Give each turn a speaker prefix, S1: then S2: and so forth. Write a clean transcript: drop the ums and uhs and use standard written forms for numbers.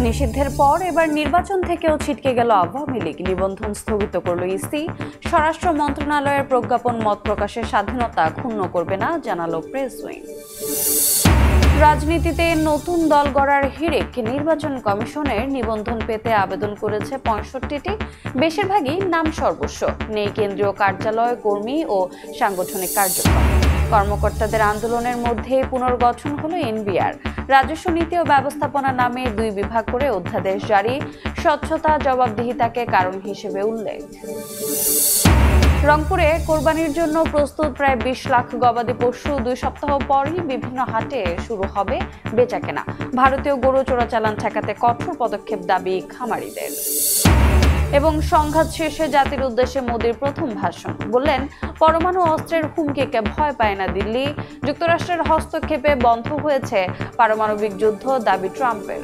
S1: নিষিদ্ধের পর এবার নির্বাচন থেকেও ছিটকে গেল আওয়ামী লীগ। নিবন্ধন স্থগিত করল ইসি। স্বরাষ্ট্র মন্ত্রণালয়ের প্রজ্ঞাপন মত প্রকাশের স্বাধীনতা ক্ষুণ্ণ করবে না, জানালো প্রেস উইং। রাজনীতিতে নতুন দল গড়ার হিড়িক। নির্বাচন কমিশনের নিবন্ধন পেতে আবেদন করেছে ৬৫টি। বেশিরভাগই নাম সর্বস্ব, নেই কেন্দ্রীয় কার্যালয়, কর্মী ও সাংগঠনিক কার্যক্রম। কর্মকর্তাদের আন্দোলনের মধ্যে পুনর্গঠন হলো এনবিআর। রাজস্ব নীতি ও ব্যবস্থাপনা নামে ২ বিভাগ করে অধ্যাদেশ জারি। স্বচ্ছতা, জবাবদিহিতাকে কারণ হিসেবে উল্লেখ। রংপুরে কোরবানির জন্য প্রস্তুত প্রায় ২০ লাখ গবাদি পশু। ২ সপ্তাহ পরই বিভিন্ন হাটে শুরু হবে বেচাকেনা। ভারতীয় গরু চোরাচালান ঠেকাতে কঠোর পদক্ষেপ দাবি খামারিদের। এবং সংঘাত শেষে জাতির উদ্দেশ্যে মোদির প্রথম ভাষণ। বললেন, পরমাণু অস্ত্রের হুমকিকে ভয় পায় না দিল্লি। যুক্তরাষ্ট্রের হস্তক্ষেপে বন্ধ হয়েছে পারমাণবিক যুদ্ধ, দাবি ট্রাম্পের।